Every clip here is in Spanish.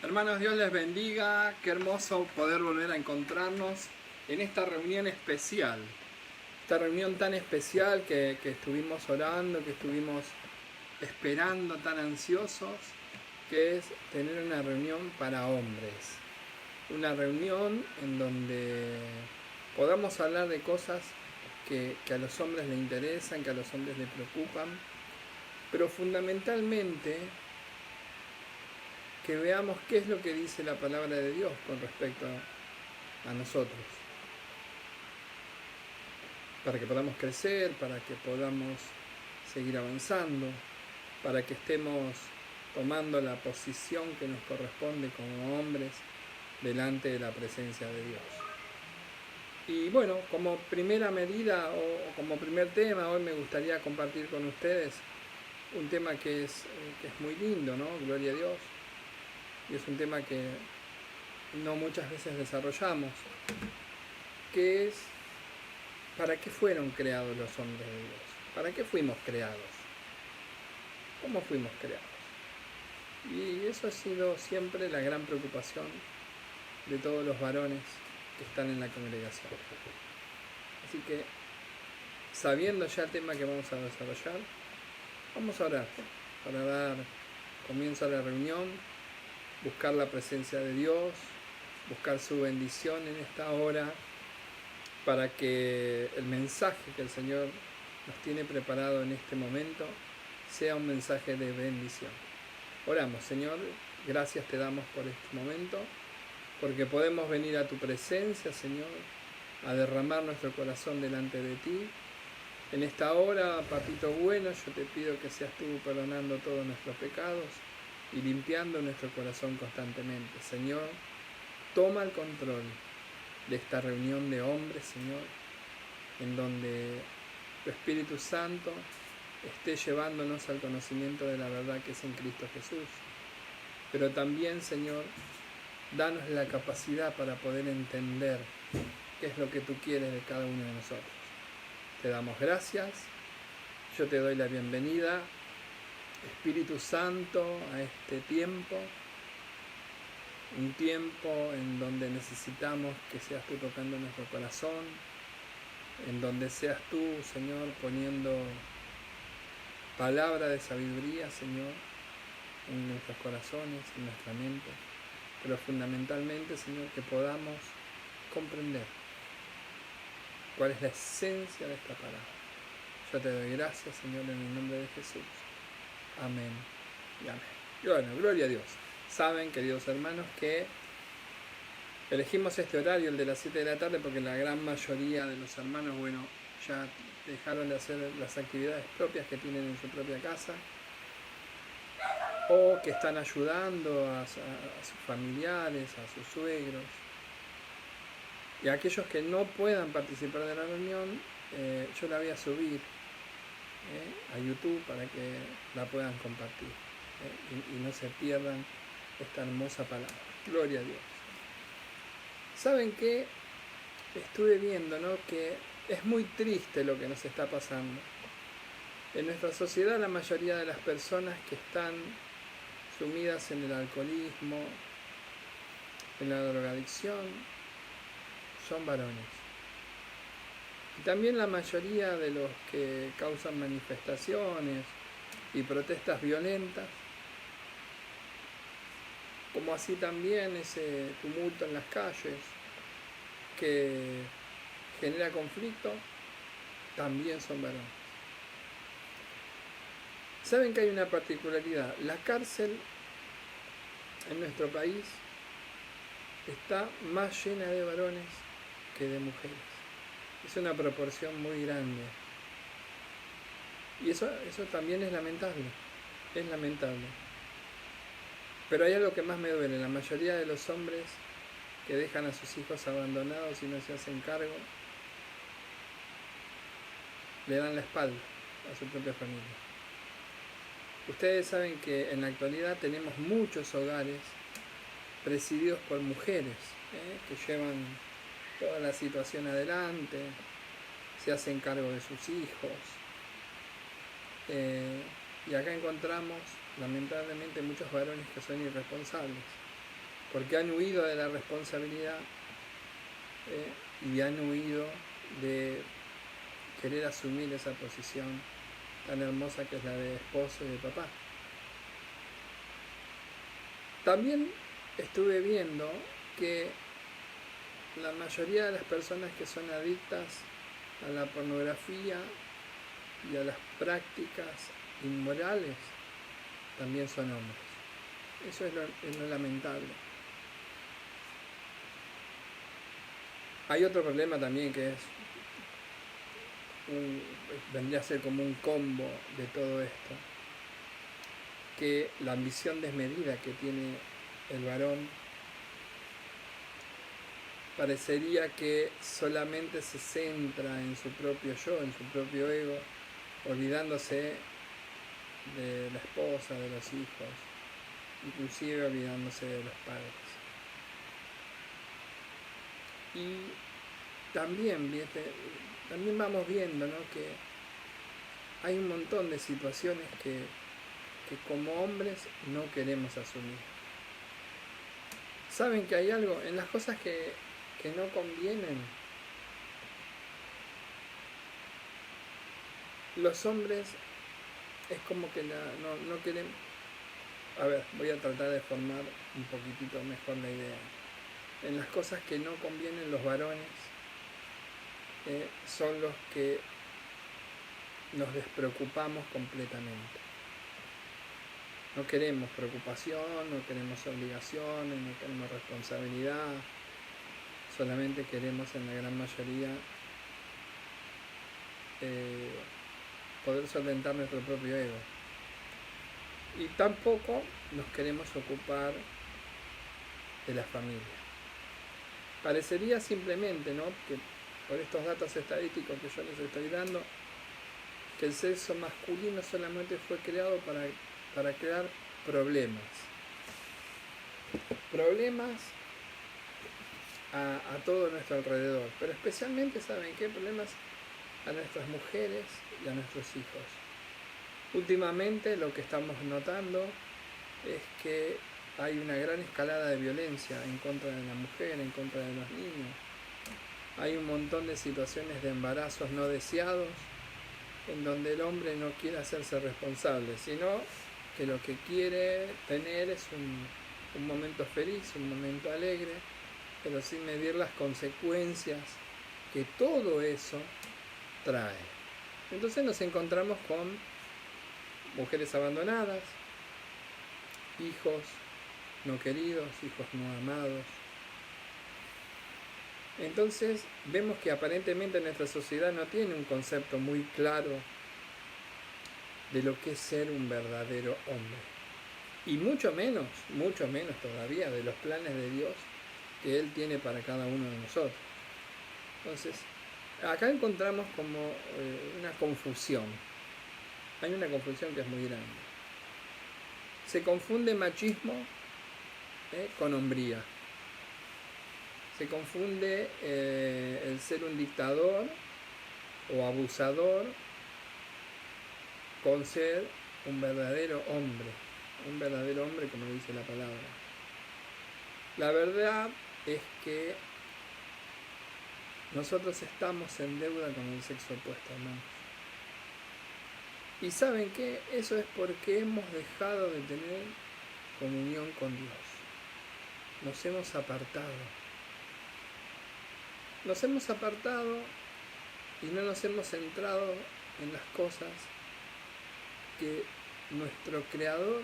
Hermanos, Dios les bendiga. Qué hermoso poder volver a encontrarnos en esta reunión especial. Esta reunión tan especial que estuvimos orando, que estuvimos esperando, tan ansiosos, que es tener una reunión para hombres. Una reunión en donde podamos hablar de cosas que a los hombres les interesan, que a los hombres les preocupan, pero fundamentalmente que veamos qué es lo que dice la palabra de Dios con respecto a nosotros, para que podamos crecer, para que podamos seguir avanzando, para que estemos tomando la posición que nos corresponde como hombres delante de la presencia de Dios. Y bueno, como primera medida o como primer tema, hoy me gustaría compartir con ustedes un tema que es muy lindo, ¿no? Gloria a Dios. Y es un tema que no muchas veces desarrollamos, que es ¿para qué fueron creados los hombres de Dios? ¿Para qué fuimos creados? ¿Cómo fuimos creados? Y eso ha sido siempre la gran preocupación de todos los varones que están en la congregación. Así que, sabiendo ya el tema que vamos a desarrollar, vamos a orar para dar comienzo a la reunión, buscar la presencia de Dios, buscar su bendición en esta hora, para que el mensaje que el Señor nos tiene preparado en este momento sea un mensaje de bendición. Oramos. Señor, gracias te damos por este momento, porque podemos venir a tu presencia, Señor, a derramar nuestro corazón delante de ti. En esta hora, Papito bueno, yo te pido que seas tú perdonando todos nuestros pecados y limpiando nuestro corazón constantemente. Señor, toma el control de esta reunión de hombres, Señor, en donde tu Espíritu Santo esté llevándonos al conocimiento de la verdad que es en Cristo Jesús. Pero también, Señor, danos la capacidad para poder entender qué es lo que tú quieres de cada uno de nosotros. Te damos gracias, yo te doy la bienvenida, Espíritu Santo, a este tiempo, un tiempo en donde necesitamos que seas tú tocando nuestro corazón, en donde seas tú, Señor, poniendo palabra de sabiduría, Señor, en nuestros corazones, en nuestra mente, pero fundamentalmente, Señor, que podamos comprender cuál es la esencia de esta palabra. Yo te doy gracias, Señor, en el nombre de Jesús. Amén y amén. Y bueno, gloria a Dios. Saben, queridos hermanos, que elegimos este horario, el de las 7 de la tarde, porque la gran mayoría de los hermanos, bueno, ya dejaron de hacer las actividades propias que tienen en su propia casa, o que están ayudando a sus familiares, a sus suegros. Y a aquellos que no puedan participar de la reunión, yo la voy a subir a YouTube para que la puedan compartir y no se pierdan esta hermosa palabra. Gloria a Dios. ¿Saben qué? Estuve viendo, ¿no?, que es muy triste lo que nos está pasando. En nuestra sociedad, la mayoría de las personas que están sumidas en el alcoholismo, en la drogadicción, son varones. Y también la mayoría de los que causan manifestaciones y protestas violentas, como así también ese tumulto en las calles que genera conflicto, también son varones. Saben que hay una particularidad. La cárcel en nuestro país está más llena de varones que de mujeres. Es una proporción muy grande. Y eso también es lamentable. Es lamentable. Pero hay algo que más me duele. La mayoría de los hombres que dejan a sus hijos abandonados y no se hacen cargo, le dan la espalda a su propia familia. Ustedes saben que en la actualidad tenemos muchos hogares presididos por mujeres que llevan toda la situación adelante, se hacen cargo de sus hijos. Y acá encontramos, lamentablemente, muchos varones que son irresponsables, porque han huido de la responsabilidad y han huido de querer asumir esa posición tan hermosa que es la de esposo y de papá. También estuve viendo que la mayoría de las personas que son adictas a la pornografía y a las prácticas inmorales también son hombres. Eso es lo lamentable. Hay otro problema también que vendría a ser como un combo de todo esto, que la ambición desmedida que tiene el varón parecería que solamente se centra en su propio yo, en su propio ego, olvidándose de la esposa, de los hijos, inclusive olvidándose de los padres. Y también vamos viendo, ¿no?, que hay un montón de situaciones que como hombres no queremos asumir. Saben que hay algo en las cosas que no convienen. Los hombres es como que no quieren. A ver, voy a tratar de formar un poquitito mejor la idea. En las cosas que no convienen, los varones son los que nos despreocupamos completamente. No queremos preocupación, no queremos obligaciones, no queremos responsabilidad. Solamente queremos, en la gran mayoría, poder solventar nuestro propio ego. Y tampoco nos queremos ocupar de la familia. Parecería simplemente, ¿no?, que por estos datos estadísticos que yo les estoy dando, que el sexo masculino solamente fue creado para crear problemas. Problemas a todo nuestro alrededor, pero especialmente, ¿saben qué? Problemas a nuestras mujeres y a nuestros hijos. Últimamente lo que estamos notando es que hay una gran escalada de violencia en contra de la mujer, en contra de los niños. Hay un montón de situaciones de embarazos no deseados en donde el hombre no quiere hacerse responsable, sino que lo que quiere tener es un momento feliz, un momento alegre, pero sin medir las consecuencias que todo eso trae. Entonces nos encontramos con mujeres abandonadas, hijos no queridos, hijos no amados. Entonces vemos que aparentemente nuestra sociedad no tiene un concepto muy claro de lo que es ser un verdadero hombre. Y mucho menos todavía de los planes de Dios que Él tiene para cada uno de nosotros. Entonces, acá encontramos como una confusión. Hay una confusión que es muy grande. Se confunde machismo con hombría. Se confunde el ser un dictador o abusador con ser un verdadero hombre como dice la palabra. La verdad es que nosotros estamos en deuda con el sexo opuesto, hermanos. Y ¿saben qué? Eso es porque hemos dejado de tener comunión con Dios. Nos hemos apartado. Nos hemos apartado y no nos hemos centrado en las cosas que nuestro Creador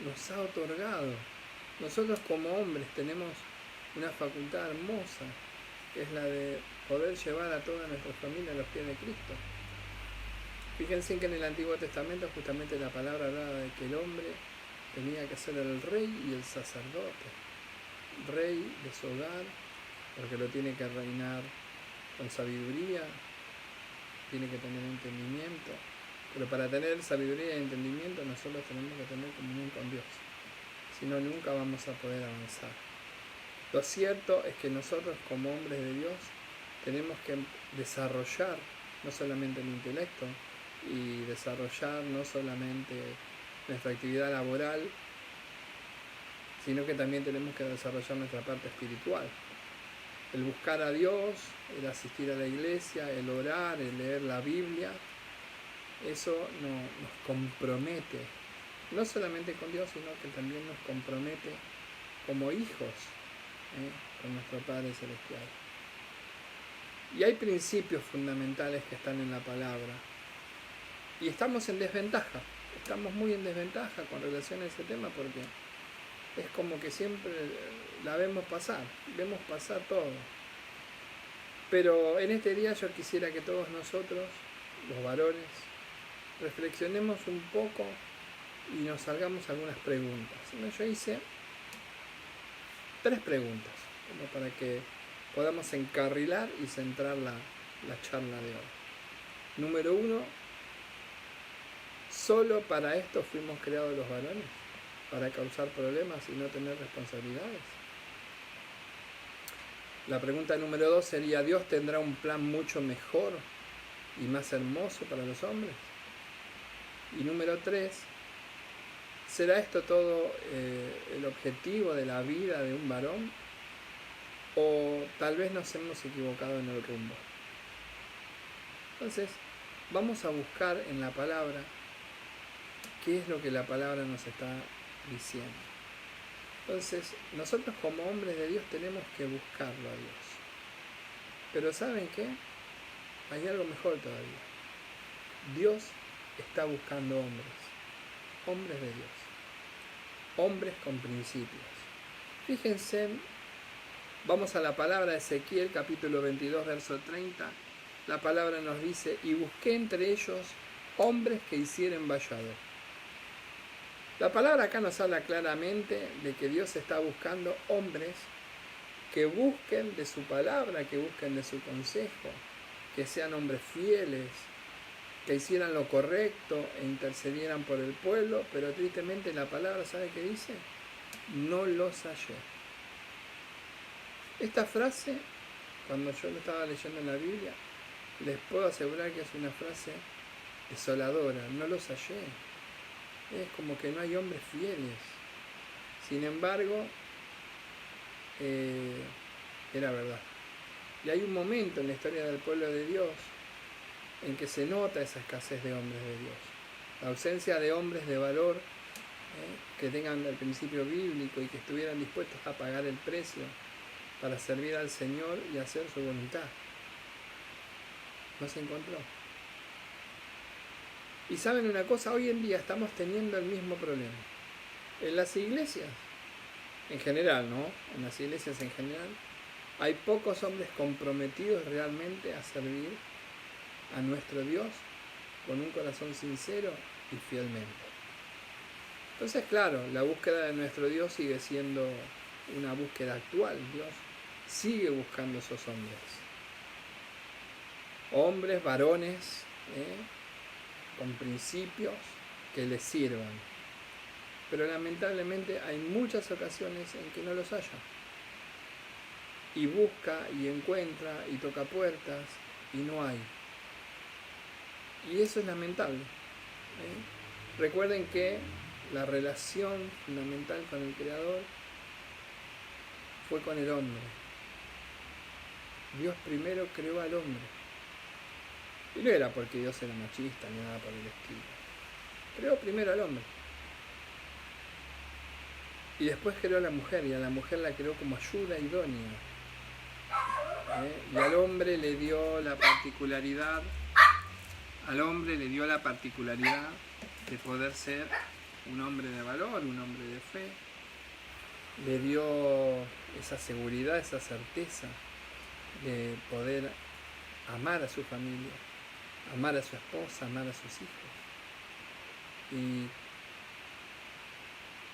nos ha otorgado. Nosotros como hombres tenemos una facultad hermosa, que es la de poder llevar a toda nuestra familia a los pies de Cristo. Fíjense que en el Antiguo Testamento justamente la palabra hablaba de que el hombre tenía que ser el rey y el sacerdote. Rey de su hogar, porque lo tiene que reinar con sabiduría, tiene que tener entendimiento. Pero para tener sabiduría y entendimiento nosotros tenemos que tener comunión con Dios. Si no, nunca vamos a poder avanzar. Lo cierto es que nosotros como hombres de Dios tenemos que desarrollar no solamente el intelecto y desarrollar no solamente nuestra actividad laboral, sino que también tenemos que desarrollar nuestra parte espiritual. El buscar a Dios, el asistir a la iglesia, el orar, el leer la Biblia, eso nos compromete, no solamente con Dios, sino que también nos compromete como hijos con nuestro Padre Celestial. Y hay principios fundamentales que están en la palabra. Y estamos en desventaja, estamos muy en desventaja con relación a ese tema porque es como que siempre la vemos pasar todo. Pero en este día yo quisiera que todos nosotros, los varones, reflexionemos un poco y nos hagamos algunas preguntas. Yo hice 3 preguntas, como para que podamos encarrilar y centrar la charla de hoy. Número 1, ¿solo para esto fuimos creados los varones? ¿Para causar problemas y no tener responsabilidades? La pregunta número 2 sería, ¿Dios tendrá un plan mucho mejor y más hermoso para los hombres? Y número 3, ¿será esto todo el objetivo de la vida de un varón? ¿O tal vez nos hemos equivocado en el rumbo? Entonces, vamos a buscar en la palabra qué es lo que la palabra nos está diciendo. Entonces, nosotros como hombres de Dios tenemos que buscarlo a Dios. Pero ¿saben qué? Hay algo mejor todavía. Dios está buscando hombres de Dios, hombres con principios. Fíjense, vamos a la palabra de Ezequiel, capítulo 22, verso 30. La palabra nos dice, y busqué entre ellos hombres que hicieran vallado. La palabra acá nos habla claramente de que Dios está buscando hombres que busquen de su palabra, que busquen de su consejo, que sean hombres fieles, que hicieran lo correcto e intercedieran por el pueblo, pero tristemente la palabra, ¿sabe qué dice? No los hallé. Esta frase, cuando yo lo estaba leyendo en la Biblia, les puedo asegurar que es una frase desoladora, no los hallé. Es como que no hay hombres fieles. Sin embargo, era verdad. Y hay un momento en la historia del pueblo de Dios en que se nota esa escasez de hombres de Dios. La ausencia de hombres de valor que tengan el principio bíblico y que estuvieran dispuestos a pagar el precio para servir al Señor y hacer su voluntad. No se encontró. Y saben una cosa, hoy en día estamos teniendo el mismo problema. En las iglesias, en general, ¿no? En las iglesias en general, hay pocos hombres comprometidos realmente a servir a nuestro Dios con un corazón sincero y fielmente. Entonces, claro, la búsqueda de nuestro Dios sigue siendo una búsqueda actual. Dios sigue buscando esos hombres. Hombres, varones, con principios que les sirvan. Pero lamentablemente hay muchas ocasiones en que no los haya. Y busca y encuentra y toca puertas y no hay. Y eso es lamentable. Recuerden que la relación fundamental con el Creador fue con el hombre. Dios primero creó al hombre. Y no era porque Dios era machista ni nada por el estilo. Creó primero al hombre. Y después creó a la mujer, y a la mujer la creó como ayuda idónea. Y al hombre le dio la particularidad, de poder ser un hombre de valor, un hombre de fe. Le dio esa seguridad, esa certeza de poder amar a su familia, amar a su esposa, amar a sus hijos. Y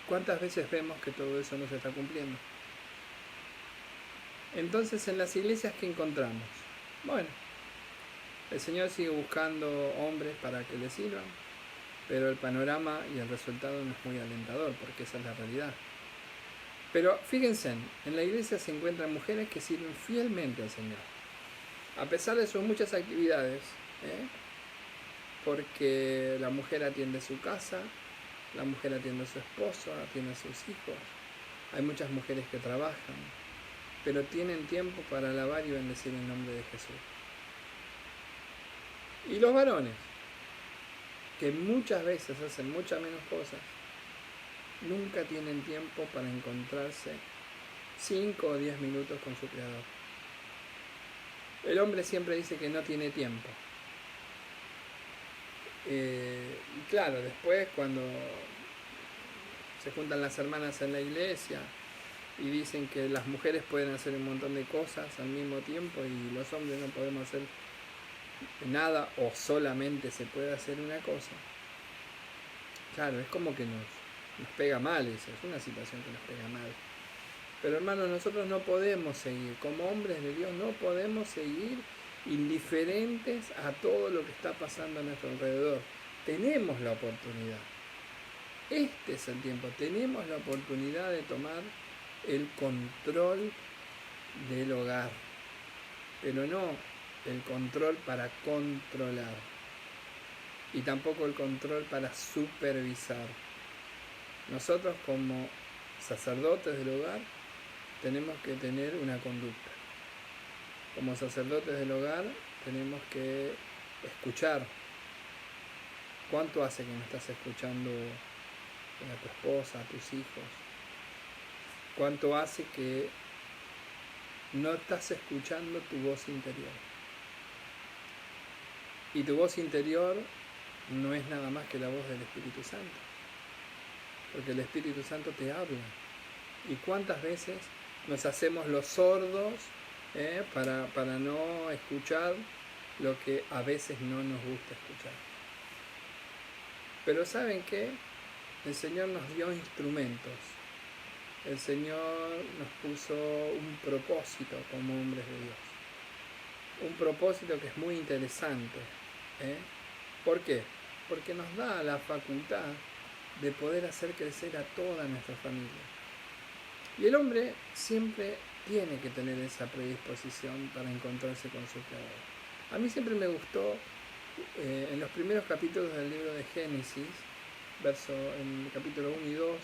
¿cuántas veces vemos que todo eso no se está cumpliendo? Entonces, en las iglesias, ¿qué encontramos? Bueno, el Señor sigue buscando hombres para que le sirvan, pero el panorama y el resultado no es muy alentador, porque esa es la realidad. Pero fíjense, en la iglesia se encuentran mujeres que sirven fielmente al Señor, a pesar de sus muchas actividades, porque la mujer atiende su casa, la mujer atiende a su esposo, atiende a sus hijos, hay muchas mujeres que trabajan, pero tienen tiempo para alabar y bendecir el nombre de Jesús. Y los varones, que muchas veces hacen muchas menos cosas, nunca tienen tiempo para encontrarse 5 o 10 minutos con su Creador. El hombre siempre dice que no tiene tiempo. Y claro, después cuando se juntan las hermanas en la iglesia y dicen que las mujeres pueden hacer un montón de cosas al mismo tiempo y los hombres no podemos hacer nada o solamente se puede hacer una cosa. Claro, es como que nos pega mal eso, es una situación que nos pega mal. Pero hermanos, nosotros no podemos seguir, como hombres de Dios, no podemos seguir indiferentes a todo lo que está pasando a nuestro alrededor. Tenemos la oportunidad. Este es el tiempo. Tenemos la oportunidad de tomar el control del hogar, pero no el control para controlar y tampoco el control para supervisar. Nosotros como sacerdotes del hogar tenemos que tener una conducta. Como sacerdotes del hogar tenemos que escuchar. ¿Cuánto hace que no estás escuchando a tu esposa, a tus hijos? ¿Cuánto hace que no estás escuchando tu voz interior? Y tu voz interior no es nada más que la voz del Espíritu Santo, porque el Espíritu Santo te habla. ¿Y cuántas veces nos hacemos los sordos para no escuchar lo que a veces no nos gusta escuchar? Pero ¿saben qué? El Señor nos dio instrumentos. El Señor nos puso un propósito como hombres de Dios. Un propósito que es muy interesante. ¿Por qué? Porque nos da la facultad de poder hacer crecer a toda nuestra familia. Y el hombre siempre tiene que tener esa predisposición para encontrarse con su Creador. A mí siempre me gustó, en los primeros capítulos del libro de Génesis, en el capítulo 1 y 2,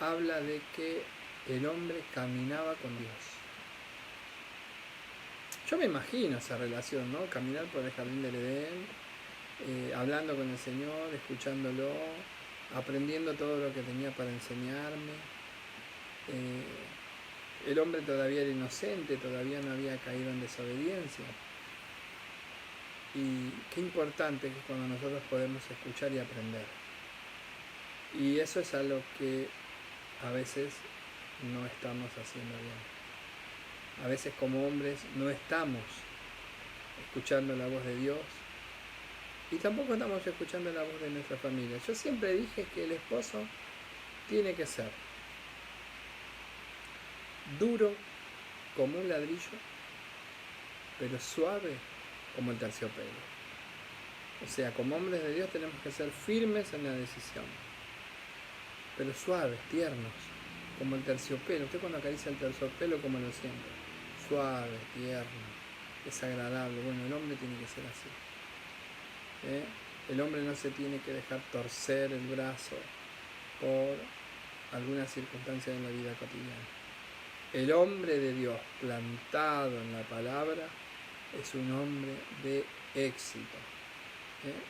habla de que el hombre caminaba con Dios. Yo me imagino esa relación, ¿no? Caminar por el jardín del Edén, hablando con el Señor, escuchándolo, aprendiendo todo lo que tenía para enseñarme. El hombre todavía era inocente, todavía no había caído en desobediencia. Y qué importante que cuando nosotros podemos escuchar y aprender. Y eso es algo que a veces no estamos haciendo bien. A veces como hombres no estamos escuchando la voz de Dios y tampoco estamos escuchando la voz de nuestra familia. Yo siempre dije que el esposo tiene que ser duro como un ladrillo, pero suave como el terciopelo. O sea, como hombres de Dios tenemos que ser firmes en la decisión, pero suaves, tiernos, como el terciopelo. Usted cuando acaricia el terciopelo, ¿cómo lo siente? Suave, tierno, desagradable. Bueno, el hombre tiene que ser así. El hombre no se tiene que dejar torcer el brazo por alguna circunstancia en la vida cotidiana. El hombre de Dios plantado en la palabra es un hombre de éxito.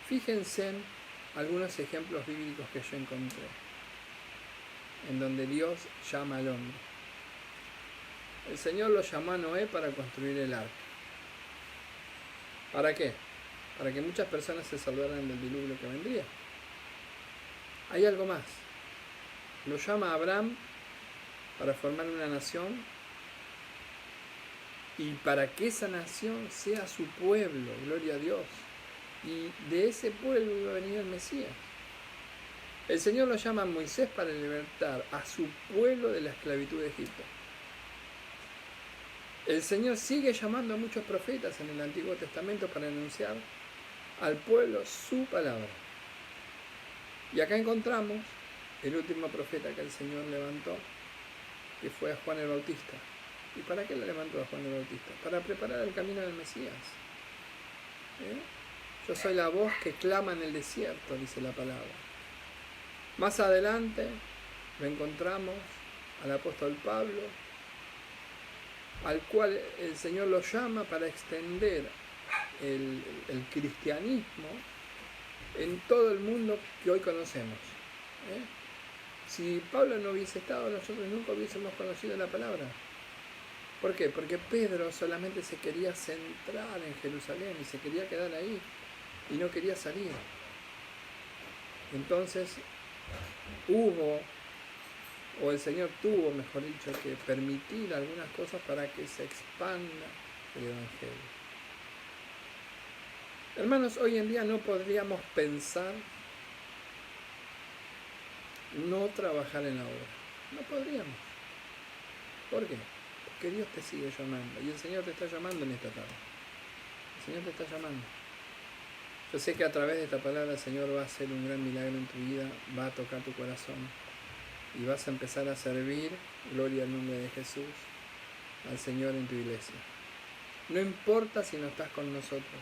Fíjense en algunos ejemplos bíblicos que yo encontré, en donde Dios llama al hombre. El Señor lo llamó a Noé para construir el arca. ¿Para qué? Para que muchas personas se salvaran del diluvio que vendría. Hay algo más. Lo llama a Abraham para formar una nación y para que esa nación sea su pueblo, gloria a Dios. Y de ese pueblo iba a venir el Mesías. El Señor lo llama a Moisés para libertar a su pueblo de la esclavitud de Egipto. El Señor sigue llamando a muchos profetas en el Antiguo Testamento para anunciar al pueblo su palabra. Y acá encontramos el último profeta que el Señor levantó, que fue a Juan el Bautista. ¿Y para qué lo levantó a Juan el Bautista? Para preparar el camino del Mesías. Yo soy la voz que clama en el desierto, dice la palabra. Más adelante lo encontramos al apóstol Pablo, al cual el Señor lo llama para extender el cristianismo en todo el mundo que hoy conocemos. Si Pablo no hubiese estado, nosotros nunca hubiésemos conocido la palabra. ¿Por qué? Porque Pedro solamente se quería centrar en Jerusalén y se quería quedar ahí y no quería salir. Entonces el Señor tuvo, mejor dicho, que permitir algunas cosas para que se expanda el Evangelio. Hermanos, hoy en día no podríamos pensar no trabajar en la obra. No podríamos. ¿Por qué? Porque Dios te sigue llamando y el Señor te está llamando en esta tarde. El Señor te está llamando. Yo sé que a través de esta palabra el Señor va a hacer un gran milagro en tu vida, va a tocar tu corazón y vas a empezar a servir, gloria al nombre de Jesús, al Señor en tu iglesia. No importa si no estás con nosotros,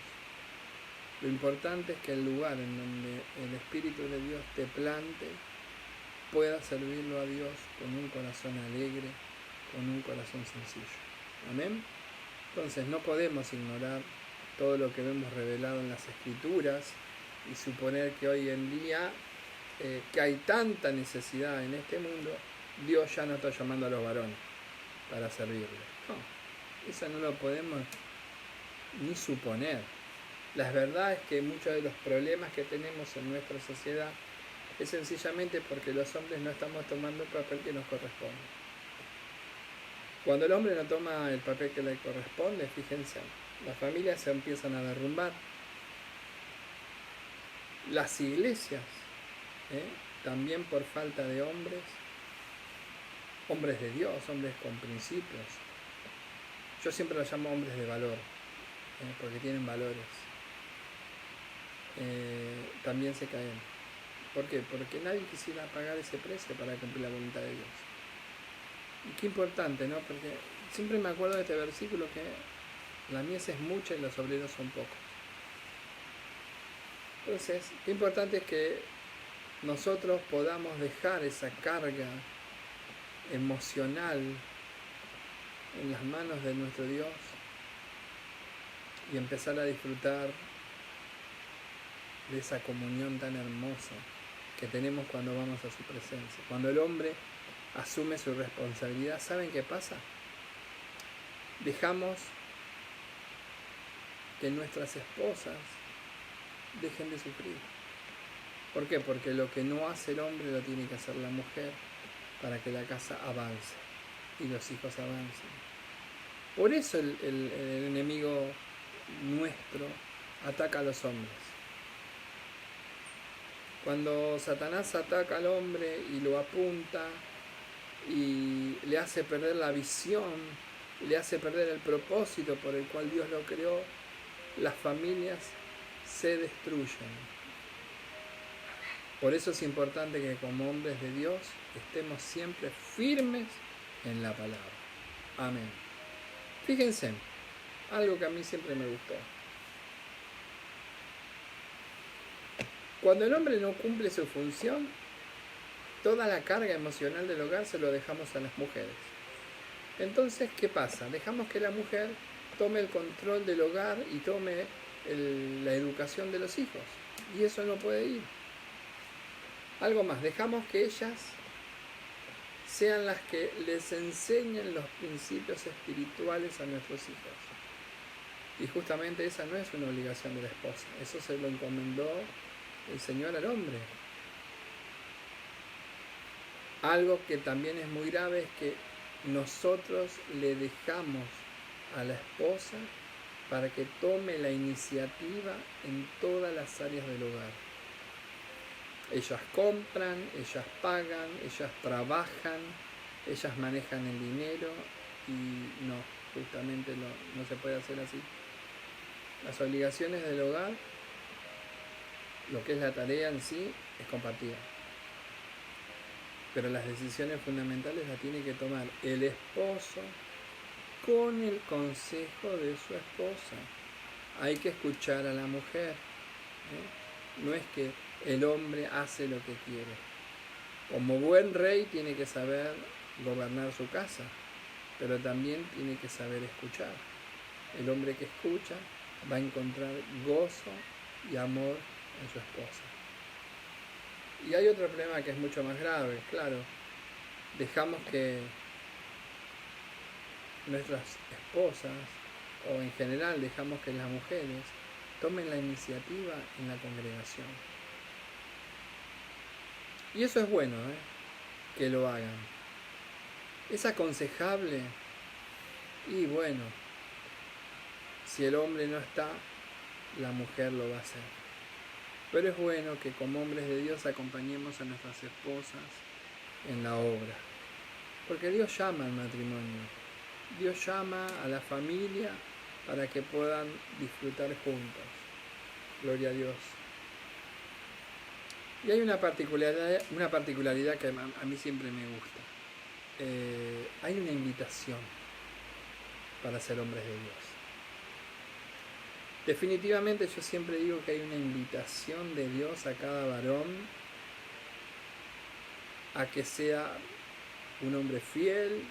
lo importante es que el lugar en donde el Espíritu de Dios te plante, puedas servirlo a Dios con un corazón alegre, con un corazón sencillo. Amén. Entonces no podemos ignorar todo lo que vemos revelado en las Escrituras y suponer que hoy en día que hay tanta necesidad en este mundo, Dios ya no está llamando a los varones para servirle. No, eso no lo podemos ni suponer. La verdad es que muchos de los problemas que tenemos en nuestra sociedad es sencillamente porque los hombres no estamos tomando el papel que nos corresponde. Cuando el hombre no toma el papel que le corresponde, fíjense, las familias se empiezan a derrumbar. Las iglesias, también por falta de hombres de Dios, hombres con principios. Yo siempre los llamo hombres de valor, porque tienen valores. También se caen. ¿Por qué? Porque nadie quisiera pagar ese precio para cumplir la voluntad de Dios. Y qué importante, ¿no? Porque siempre me acuerdo de este versículo que la mies es mucha y los obreros son pocos. Entonces, qué importante es que nosotros podamos dejar esa carga emocional en las manos de nuestro Dios y empezar a disfrutar de esa comunión tan hermosa que tenemos cuando vamos a su presencia. Cuando el hombre asume su responsabilidad, ¿saben qué pasa? Dejamos que nuestras esposas dejen de sufrir. ¿Por qué? Porque lo que no hace el hombre lo tiene que hacer la mujer para que la casa avance y los hijos avancen. Por eso el enemigo nuestro ataca a los hombres. Cuando Satanás ataca al hombre y lo apunta y le hace perder la visión, le hace perder el propósito por el cual Dios lo creó, las familias se destruyen. Por eso es importante que como hombres de Dios estemos siempre firmes en la palabra. Amén. Fíjense, algo que a mí siempre me gustó. Cuando el hombre no cumple su función, toda la carga emocional del hogar se lo dejamos a las mujeres. Entonces, ¿qué pasa? Dejamos que la mujer tome el control del hogar y tome la educación de los hijos. Y eso no puede ir. Algo más, dejamos que ellas sean las que les enseñen los principios espirituales a nuestros hijos. Y justamente esa no es una obligación de la esposa. Eso se lo encomendó el Señor al hombre. Algo que también es muy grave es que nosotros le dejamos a la esposa para que tome la iniciativa en todas las áreas del hogar. Ellas compran, ellas pagan, ellas trabajan, ellas manejan el dinero y no, justamente no se puede hacer así. Las obligaciones del hogar, lo que es la tarea en sí, es compartida. Pero las decisiones fundamentales las tiene que tomar el esposo con el consejo de su esposa. Hay que escuchar a la mujer. No es que el hombre hace lo que quiere. Como buen rey tiene que saber gobernar su casa, pero también tiene que saber escuchar. El hombre que escucha va a encontrar gozo y amor en su esposa. Y hay otro problema que es mucho más grave, claro. Dejamos que nuestras esposas, o en general dejamos que las mujeres tomen la iniciativa en la congregación. Y eso es bueno, que lo hagan. Es aconsejable, y bueno, si el hombre no está, la mujer lo va a hacer. Pero es bueno que como hombres de Dios acompañemos a nuestras esposas en la obra. Porque Dios llama al matrimonio. Dios llama a la familia para que puedan disfrutar juntos. Gloria a Dios. Y hay una particularidad que a mí siempre me gusta. Hay una invitación para ser hombres de Dios. Definitivamente yo siempre digo que hay una invitación de Dios a cada varón a que sea un hombre fiel,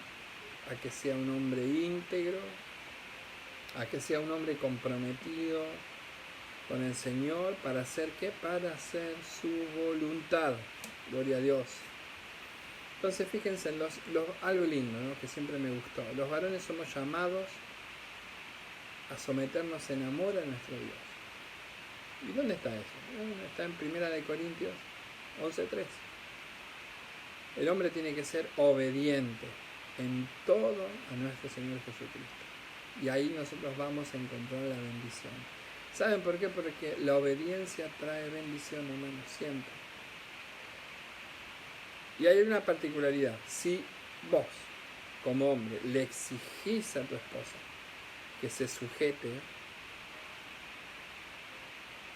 a que sea un hombre íntegro, a que sea un hombre comprometido con el Señor para hacer ¿qué? Para hacer su voluntad. Gloria a Dios. Entonces fíjense en algo lindo, ¿no? Que siempre me gustó. Los varones somos llamados a someternos en amor a nuestro Dios. ¿Y dónde está eso? Está en 1 Corintios 11:3. El hombre tiene que ser obediente en todo a nuestro Señor Jesucristo. Y ahí nosotros vamos a encontrar la bendición. ¿Saben por qué? Porque la obediencia trae bendición, hermanos, siempre. Y hay una particularidad. Si vos, como hombre, le exigís a tu esposa que se sujete,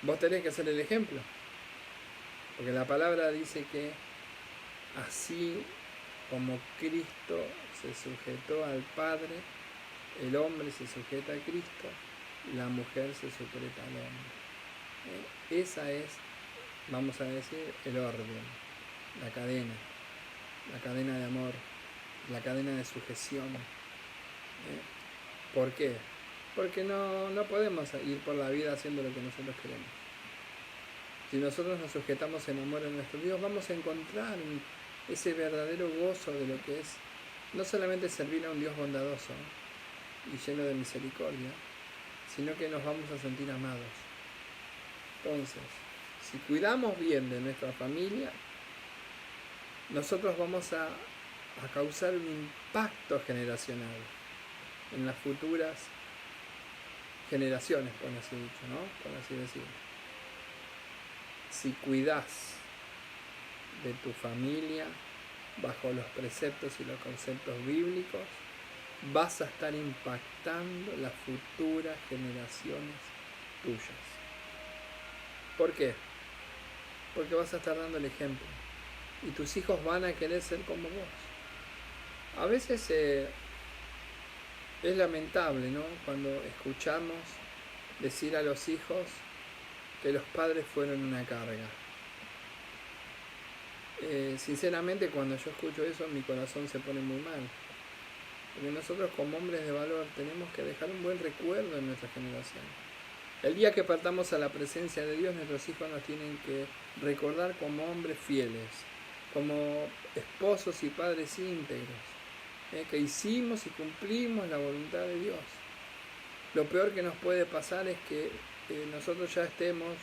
vos tenés que ser el ejemplo. Porque la palabra dice que así como Cristo se sujetó al Padre, el hombre se sujeta a Cristo, la mujer se sujeta al hombre. Esa es, vamos a decir, el orden, la cadena de amor, la cadena de sujeción. ¿Por qué? Porque no podemos ir por la vida haciendo lo que nosotros queremos. Si nosotros nos sujetamos en amor a nuestro Dios, vamos a encontrar ese verdadero gozo de lo que es no solamente servir a un Dios bondadoso y lleno de misericordia, sino que nos vamos a sentir amados. Entonces, si cuidamos bien de nuestra familia, nosotros vamos a causar un impacto generacional en las futuras generaciones, por así dicho, ¿no? Por así decirlo. Si cuidas de tu familia bajo los preceptos y los conceptos bíblicos, vas a estar impactando las futuras generaciones tuyas. ¿Por qué? Porque vas a estar dando el ejemplo y tus hijos van a querer ser como vos. A veces es lamentable, ¿no? Cuando escuchamos decir a los hijos que los padres fueron una carga. Sinceramente, cuando yo escucho eso, mi corazón se pone muy mal. Porque nosotros como hombres de valor tenemos que dejar un buen recuerdo en nuestra generación. El día que partamos a la presencia de Dios, nuestros hijos nos tienen que recordar como hombres fieles, como esposos y padres íntegros, que hicimos y cumplimos la voluntad de Dios. Lo peor que nos puede pasar es que nosotros ya estemos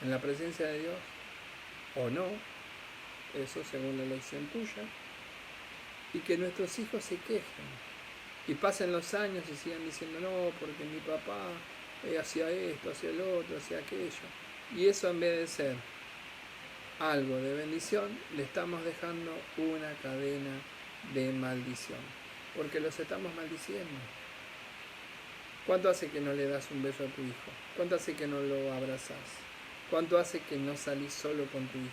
en la presencia de Dios, o no, eso según la elección tuya, y que nuestros hijos se quejen, y pasen los años y sigan diciendo, no, porque mi papá hacía esto, hacía el otro, hacía aquello, y eso en vez de ser algo de bendición, le estamos dejando una cadena de maldición, porque los estamos maldiciendo. ¿Cuánto hace que no le das un beso a tu hijo? ¿Cuánto hace que no lo abrazás? ¿Cuánto hace que no salís solo con tu hijo?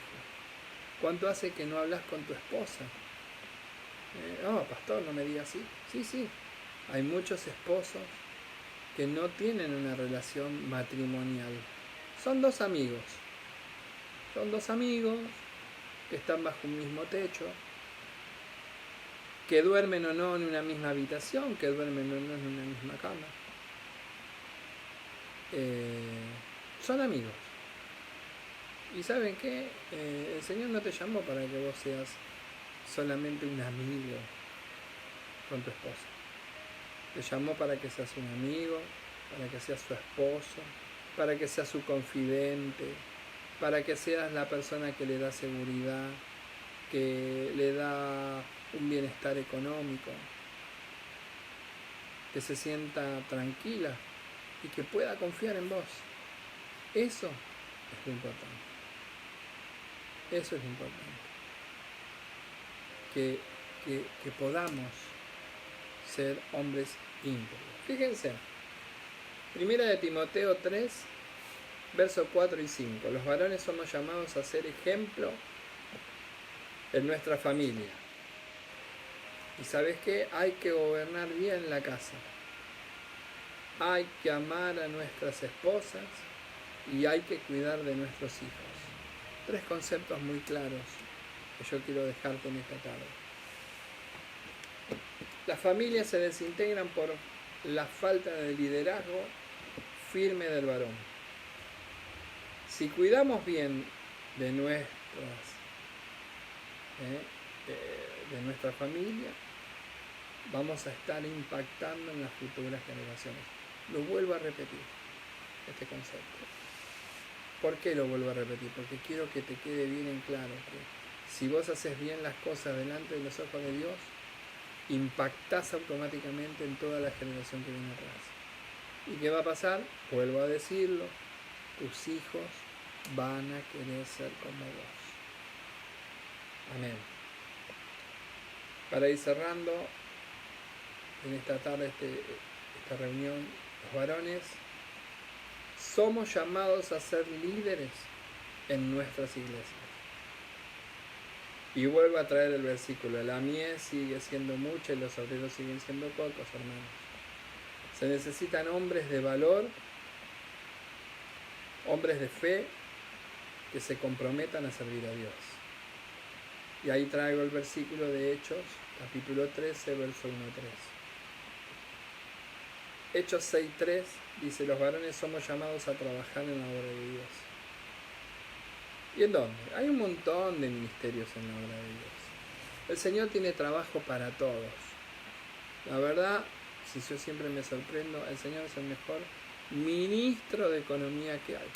¿Cuánto hace que no hablas con tu esposa? No, pastor, no me digas así. Sí. Hay muchos esposos que no tienen una relación matrimonial. Son dos amigos. que están bajo un mismo techo, que duermen o no en una misma habitación, que duermen o no en una misma cama. Son amigos. Y ¿saben qué? El Señor no te llamó para que vos seas solamente un amigo con tu esposa. Te llamó para que seas un amigo, para que seas su esposo, para que seas su confidente, para que seas la persona que le da seguridad, que le da un bienestar económico, que se sienta tranquila y que pueda confiar en vos. Eso es lo importante. Eso es lo importante. Que podamos ser hombres íntegros. Fíjense, 1 de Timoteo 3, versos 4 y 5. Los varones somos llamados a ser ejemplo en nuestra familia. ¿Y sabes qué? Hay que gobernar bien la casa. Hay que amar a nuestras esposas y hay que cuidar de nuestros hijos. 3 conceptos muy claros que yo quiero dejarte en esta tarde. Las familias se desintegran por la falta de liderazgo firme del varón. Si cuidamos bien de nuestra familia, vamos a estar impactando en las futuras generaciones. Lo vuelvo a repetir, este concepto. ¿Por qué lo vuelvo a repetir? Porque quiero que te quede bien en claro que si vos haces bien las cosas delante de los ojos de Dios, impactás automáticamente en toda la generación que viene atrás. ¿Y qué va a pasar? Vuelvo a decirlo, tus hijos van a querer ser como vos. Amén. Para ir cerrando en esta tarde esta reunión, los varones somos llamados a ser líderes en nuestras iglesias. Y vuelvo a traer el versículo: la mies sigue siendo mucha y los obreros siguen siendo pocos, hermanos. Se necesitan hombres de valor, hombres de fe, que se comprometan a servir a Dios. Y ahí traigo el versículo de Hechos, capítulo 13, verso 1-3. Hechos 6:3 dice: los varones somos llamados a trabajar en la obra de Dios. ¿Y en dónde? Hay un montón de ministerios en la obra de Dios. El Señor tiene trabajo para todos. La verdad, si yo siempre me sorprendo, el Señor es el mejor ministro de economía que hay.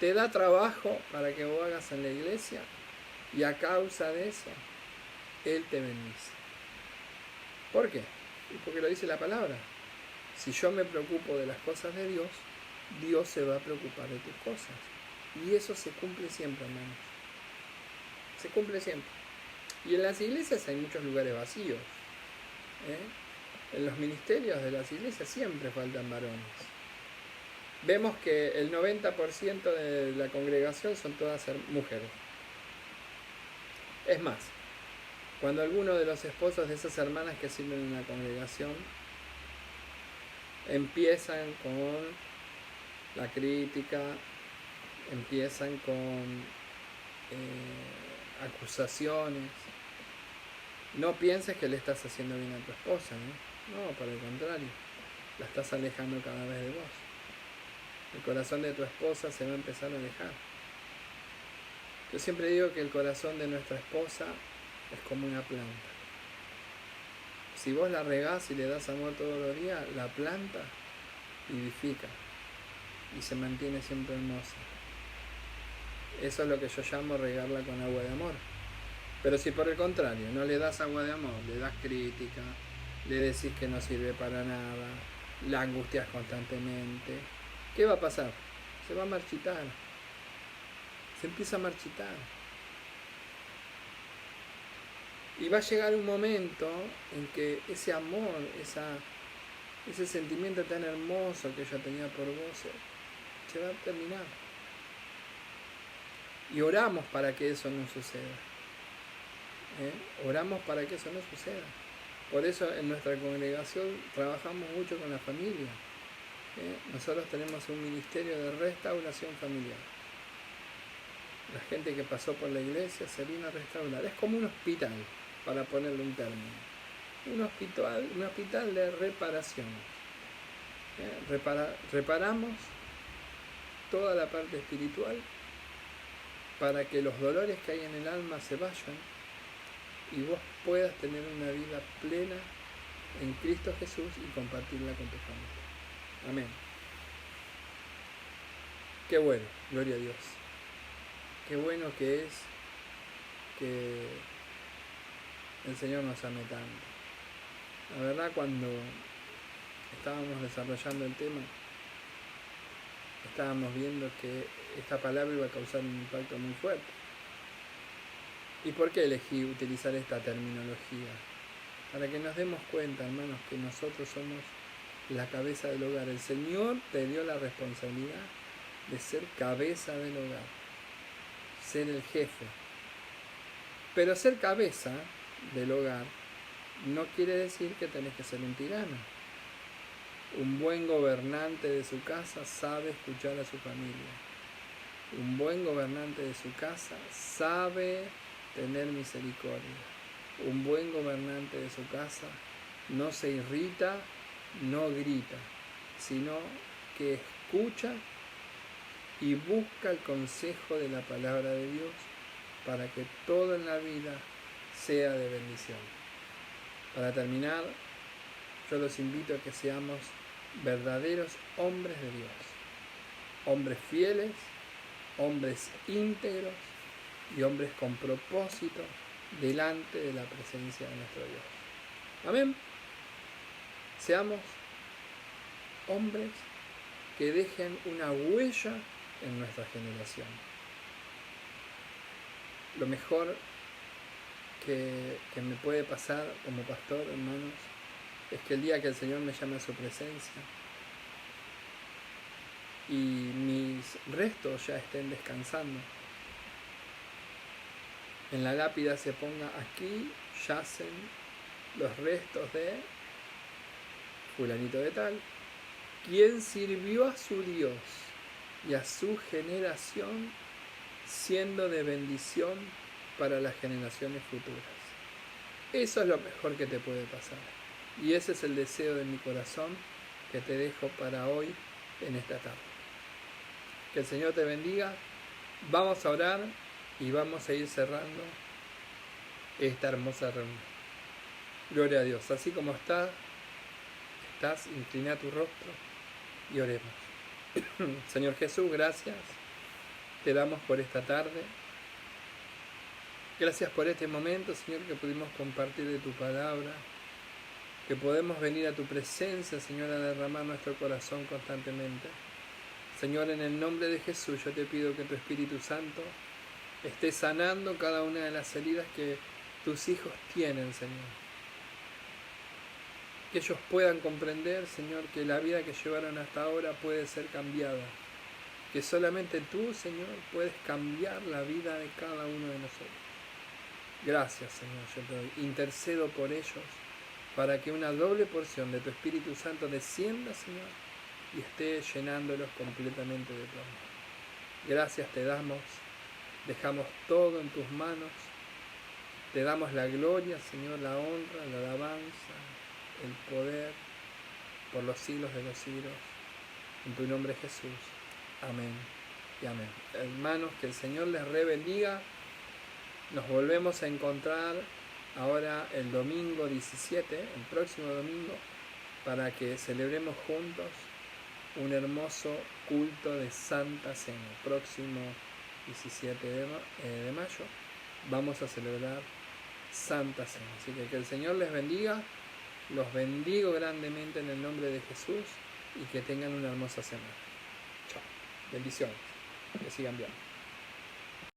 Te da trabajo para que vos hagas en la iglesia y a causa de eso, Él te bendice. ¿Por qué? Porque lo dice la palabra. Si yo me preocupo de las cosas de Dios, Dios se va a preocupar de tus cosas. Y eso se cumple siempre, hermanos. Se cumple siempre. Y en las iglesias hay muchos lugares vacíos. En los ministerios de las iglesias siempre faltan varones. Vemos que el 90% de la congregación son todas mujeres. Es más, cuando alguno de los esposos de esas hermanas que sirven en la congregación empiezan con la crítica, empiezan con acusaciones, no pienses que le estás haciendo bien a tu esposa, no, por el contrario, la estás alejando cada vez de vos. El corazón de tu esposa se va a empezar a alejar. Yo siempre digo que el corazón de nuestra esposa es como una planta. Si vos la regás y le das amor todos los días, la planta vivifica y se mantiene siempre hermosa. Eso es lo que yo llamo regarla con agua de amor. Pero si por el contrario no le das agua de amor, le das crítica, le decís que no sirve para nada, la angustias constantemente, ¿qué va a pasar? Se va a marchitar. Se empieza a marchitar. Y va a llegar un momento en que ese amor, ese sentimiento tan hermoso que ella tenía por vos, se va a terminar. Y oramos para que eso no suceda. Oramos para que eso no suceda. Por eso en nuestra congregación trabajamos mucho con la familia. Nosotros tenemos un ministerio de restauración familiar. La gente que pasó por la iglesia se vino a restaurar. Es como un hospital, para ponerle un término. Un hospital de reparación. Reparamos toda la parte espiritual para que los dolores que hay en el alma se vayan y vos puedas tener una vida plena en Cristo Jesús y compartirla con tu familia. Amén. Qué bueno, gloria a Dios. Qué bueno que es que el Señor nos ame tanto. La verdad, cuando estábamos desarrollando el tema, estábamos viendo que esta palabra iba a causar un impacto muy fuerte. ¿Y por qué elegí utilizar esta terminología? Para que nos demos cuenta, hermanos, que nosotros somos la cabeza del hogar. El Señor te dio la responsabilidad de ser cabeza del hogar, ser el jefe. Pero ser cabeza del hogar no quiere decir que tenés que ser un tirano. Un buen gobernante de su casa sabe escuchar a su familia. Un buen gobernante de su casa sabe tener misericordia. Un buen gobernante de su casa no se irrita, no grita, sino que escucha y busca el consejo de la palabra de Dios para que todo en la vida sea de bendición. Para terminar, yo los invito a que seamos verdaderos hombres de Dios, hombres fieles, hombres íntegros y hombres con propósito delante de la presencia de nuestro Dios. Amén. Seamos hombres que dejen una huella en nuestra generación. Lo mejor que me puede pasar como pastor, hermanos, es que el día que el Señor me llame a su presencia y mis restos ya estén descansando, en la lápida se ponga: aquí yacen los restos de fulanito de tal, quien sirvió a su Dios y a su generación, siendo de bendición para las generaciones futuras. Eso es lo mejor que te puede pasar. Y ese es el deseo de mi corazón que te dejo para hoy en esta tarde. Que el Señor te bendiga. Vamos a orar y vamos a ir cerrando esta hermosa reunión. Gloria a Dios. Así como estás, inclina tu rostro y oremos. Señor Jesús, gracias. Te damos por esta tarde. Gracias por este momento, Señor, que pudimos compartir de tu palabra, que podemos venir a tu presencia, Señor, a derramar nuestro corazón constantemente. Señor, en el nombre de Jesús, yo te pido que tu Espíritu Santo esté sanando cada una de las heridas que tus hijos tienen, Señor. Que ellos puedan comprender, Señor, que la vida que llevaron hasta ahora puede ser cambiada. Que solamente tú, Señor, puedes cambiar la vida de cada uno de nosotros. Gracias, Señor, yo te doy. Intercedo por ellos para que una doble porción de tu Espíritu Santo descienda, Señor, y esté llenándolos completamente de tu amor. Gracias te damos, dejamos todo en tus manos, te damos la gloria, Señor, la honra, la alabanza, el poder, por los siglos de los siglos. En tu nombre, Jesús. Amén y amén. Hermanos, que el Señor les bendiga. Nos volvemos a encontrar ahora el domingo 17, el próximo domingo, para que celebremos juntos un hermoso culto de Santa Cena. Próximo 17 de mayo vamos a celebrar Santa Cena. Así que el Señor les bendiga. Los bendigo grandemente en el nombre de Jesús y que tengan una hermosa semana. Chao. Bendiciones. Que sigan bien.